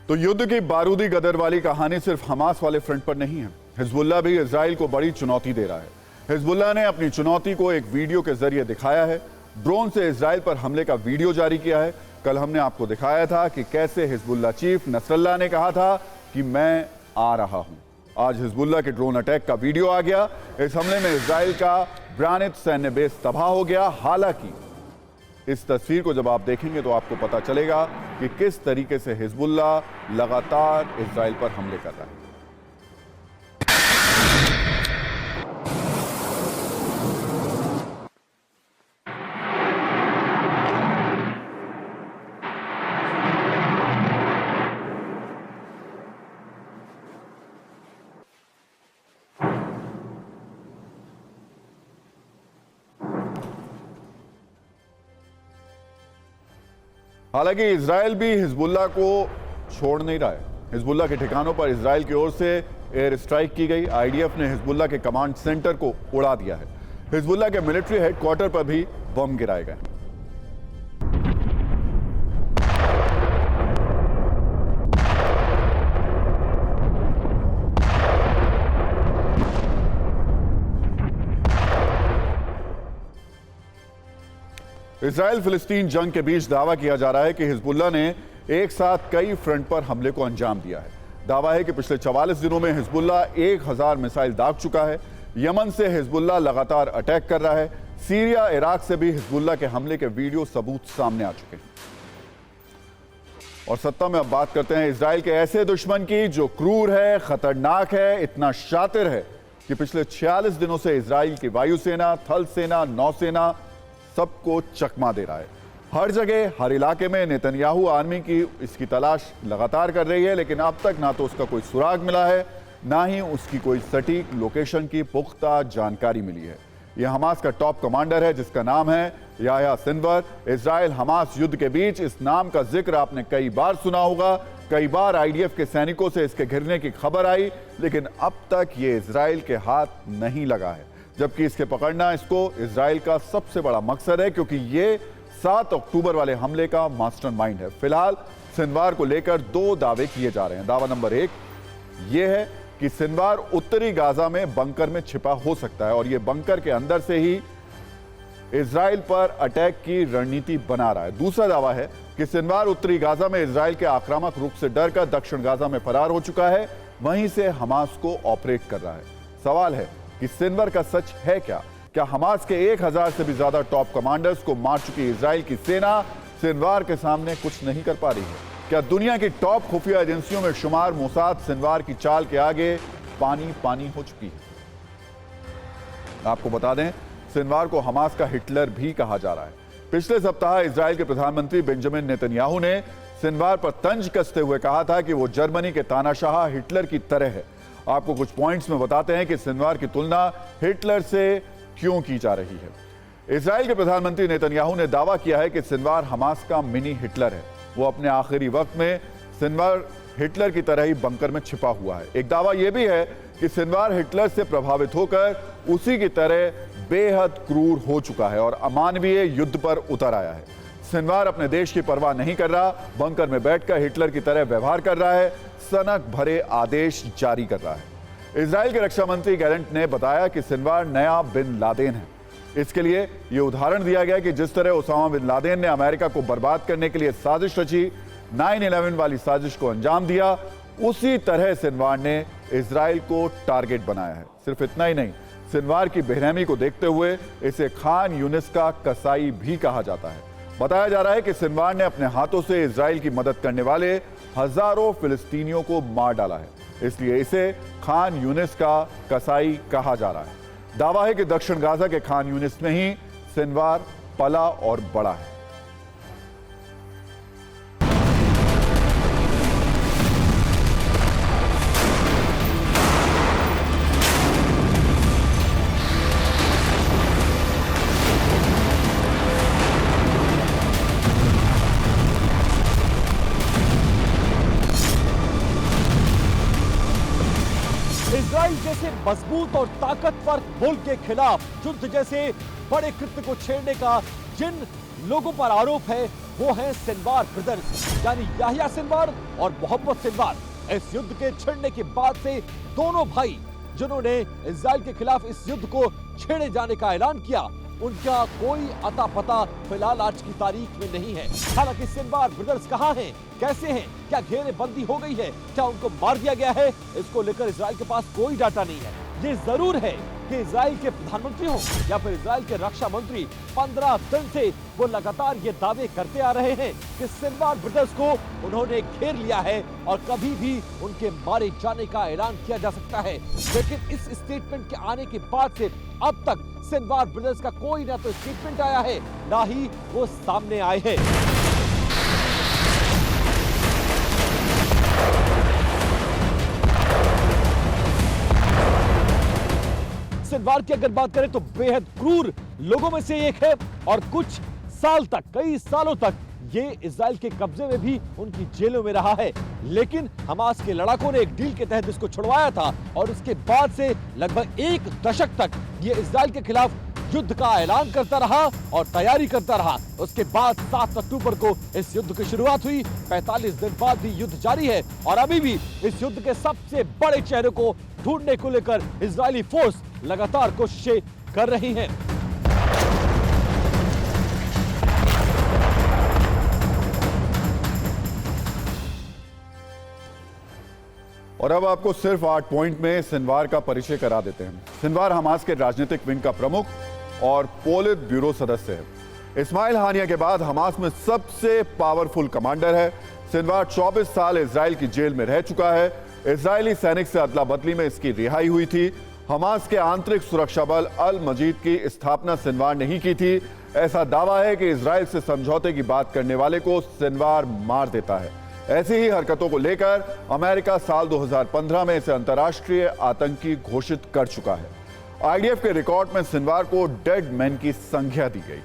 तो युद्ध की बारूदी गदर वाली कहानी सिर्फ हमास वाले फ्रंट पर नहीं है। हिजबुल्लाह भी इजराइल को बड़ी चुनौती दे रहा है। हिजबुल्लाह ने अपनी चुनौती को एक वीडियो के जरिए दिखाया है। ड्रोन से इजराइल पर हमले का वीडियो जारी किया है। कल हमने आपको दिखाया था कि कैसे हिजबुल्लाह चीफ नसरल्लाह ने कहा था कि मैं आ रहा हूं। आज हिजबुल्लाह के ड्रोन अटैक का वीडियो आ गया। इस हमले में इजराइल का ब्रानित सैन्य बेस तबाह हो गया। हालांकि इस तस्वीर को जब आप देखेंगे तो आपको पता चलेगा कि किस तरीके से हिजबुल्लाह लगातार इजराइल पर हमले कर रहा है। हालांकि इजराइल भी हिजबुल्लाह को छोड़ नहीं रहा है। हिजबुल्लाह के ठिकानों पर इजराइल की ओर से एयर स्ट्राइक की गई। आईडीएफ ने हिजबुल्लाह के कमांड सेंटर को उड़ा दिया है। हिजबुल्लाह के मिलिट्री हेडक्वार्टर पर भी बम गिराए गए। इजराइल फिलिस्तीन जंग के बीच दावा किया जा रहा है कि हिजबुल्लाह ने एक साथ कई फ्रंट पर हमले को अंजाम दिया है। दावा है कि पिछले 44 दिनों में हिजबुल्लाह 1000 मिसाइल दाग चुका है। यमन से हिजबुल्लाह लगातार अटैक कर रहा है। सीरिया, इराक से भी हिजबुल्लाह के हमले के वीडियो सबूत सामने आ चुके हैं। और सत्ता में अब बात करते हैं इजराइल के ऐसे दुश्मन की जो क्रूर है, खतरनाक है, इतना शातिर है कि पिछले 46 दिनों से इजराइल की वायुसेना, थल सेना, नौसेना सबको चकमा दे रहा है। हर जगह, हर इलाके में नेतन्याहू आर्मी की इसकी तलाश लगातार कर रही है, लेकिन अब तक ना तो उसका कोई सुराग मिला है, ना ही उसकी कोई सटीक लोकेशन की पुख्ता जानकारी मिली है। यह हमास का टॉप कमांडर है जिसका नाम है याह्या सिनवर। इजराइल हमास युद्ध के बीच इस नाम का जिक्र आपने कई बार सुना होगा। कई बार आईडीएफ के सैनिकों से इसके घिरने की खबर आई, लेकिन अब तक ये इजराइल के हाथ नहीं लगा है। जबकि इसके पकड़ना इसको इजराइल का सबसे बड़ा मकसद है, क्योंकि ये 7 अक्टूबर वाले हमले का मास्टरमाइंड है। फिलहाल सिनवार को लेकर 2 दावे किए जा रहे हैं। दावा नंबर 1 यह है कि सिनवार उत्तरी गाजा में बंकर में छिपा हो सकता है और यह बंकर के अंदर से ही इजराइल पर अटैक की रणनीति बना रहा है। दूसरा दावा है कि सिनवार उत्तरी गाजा में इजराइल के आक्रामक रूप से डरकर दक्षिण गाजा में फरार हो चुका है, वहीं से हमास को ऑपरेट कर रहा है। सवाल है कि सिनवर का सच है क्या? क्या हमास के 1000 से भी ज्यादा टॉप कमांडर्स को मार चुकी इजराइल की सेना सिनवार के सामने कुछ नहीं कर पा रही है? क्या दुनिया की टॉप खुफिया एजेंसियों में शुमार मोसाद सिनवार की चाल के आगे पानी पानी हो चुकी है? आपको बता दें, सिनवार को हमास का हिटलर भी कहा जा रहा है। पिछले सप्ताह इजराइल के प्रधानमंत्री बेंजामिन नेतन्याहू ने सिनवार पर तंज कसते हुए कहा था कि वो जर्मनी के तानाशाह हिटलर की तरह है। आपको कुछ पॉइंट्स में बताते हैं कि सिनवार की तुलना हिटलर से क्यों की जा रही है। इजराइल के प्रधानमंत्री नेतन्याहू ने दावा किया है कि सिनवार हमास का मिनी हिटलर है। वो अपने आखिरी वक्त में सिनवार हिटलर की तरह ही बंकर में छिपा हुआ है। एक दावा यह भी है कि सिनवार हिटलर से प्रभावित होकर उसी की तरह बेहद क्रूर हो चुका है और अमानवीय युद्ध पर उतर आया है। सिनवार अपने देश की परवाह नहीं कर रहा, बंकर में बैठकर हिटलर की तरह व्यवहार कर रहा है, सनक भरे आदेश जारी कर रहा है। इजराइल के रक्षा मंत्री गैलेंट ने बताया कि सिनवार नया बिन लादेन है। इसके लिए यह उदाहरण दिया गया कि जिस तरह ओसामा बिन लादेन ने अमेरिका को बर्बाद करने के लिए साजिश रची, 9/11 वाली साजिश को अंजाम दिया, उसी तरह सिनवार ने इजराइल को टारगेट बनाया है। सिर्फ इतना ही नहीं, सिनवार की बेरहमी को देखते हुए इसे खान यूनिस का कसाई भी कहा जाता है। बताया जा रहा है कि सिनवार ने अपने हाथों से इजराइल की मदद करने वाले हजारों फिलिस्तीनियों को मार डाला है, इसलिए इसे खान यूनिस का कसाई कहा जा रहा है। दावा है कि दक्षिण गाजा के खान यूनिस में ही सिनवार पला और बड़ा है। इजराइल जैसे मजबूत और ताकतवर मुल्क के खिलाफ युद्ध जैसे बड़े कृत्य को छेड़ने का जिन लोगों पर आरोप है, वो हैं सिनवार ब्रदर्स, यानी याहिया सिनवार और मोहम्मद सिनवार। इस युद्ध के छिड़ने के बाद से दोनों भाई जिन्होंने इजराइल के खिलाफ इस युद्ध को छेड़े जाने का ऐलान किया, उनका कोई अता पता फिलहाल आज की तारीख में नहीं है। हालांकि सिनवार ब्रदर्स कहां हैं, कैसे हैं, क्या घेरेबंदी हो गई है, क्या उनको मार दिया गया है, इसको लेकर इजराइल के पास कोई डाटा नहीं है। ये जरूर है कि इजराइल के प्रधानमंत्री हो या फिर इजराइल के रक्षा मंत्री 15 दिन से वो लगातार ये दावे करते आ रहे हैं कि सिनवार ब्रदर्स को उन्होंने घेर लिया है और कभी भी उनके मारे जाने का ऐलान किया जा सकता है। लेकिन इस स्टेटमेंट के आने के बाद से अब तक सिनवार ब्रदर्स का कोई ना तो स्टेटमेंट आया है, ना ही वो सामने आए हैं। सिनवार की अगर बात करें तो बेहद क्रूर लोगों में से एक है और कुछ साल तक, कई सालों तक ये इजराइल के कब्जे में भी उनकी जेलों में रहा है। लेकिन हमास के लड़ाकों ने एक डील के तहत इसको छुड़वाया था और उसके बाद से लगभग एक दशक तक ये इजराइल के खिलाफ युद्ध का ऐलान करता रहा और तैयारी करता रहा। उसके बाद 7 अक्टूबर को इस युद्ध की शुरुआत हुई। 45 दिन बाद भी युद्ध जारी है और अभी भी इस युद्ध के सबसे बड़े चेहरे को ढूंढने को लेकर इजरायली फोर्स लगातार कोशिशें कर रही हैं। और अब आपको सिर्फ 8 पॉइंट में सिनवार का परिचय करा देते हैं। सिनवार हमास के राजनीतिक विंग का प्रमुख और पोलित ब्यूरो सदस्य है। इस्माइल हानिया के बाद हमास में सबसे पावरफुल कमांडर है। सिनवार 24 साल इजराइल की जेल में रह चुका है। इजरायली सैनिक से अदला बदली में इसकी रिहाई हुई थी। हमास के आंतरिक सुरक्षा बल अल मजीद की स्थापना सिनवार ने ही की थी। ऐसा दावा है कि इजराइल से समझौते की बात करने वाले को सिनवार मार देता है। ऐसी ही हरकतों को लेकर अमेरिका साल 2015 में इसे अंतर्राष्ट्रीय आतंकी घोषित कर चुका है। आईडीएफ के रिकॉर्ड में सिनवार को डेड मैन की संज्ञा दी गई।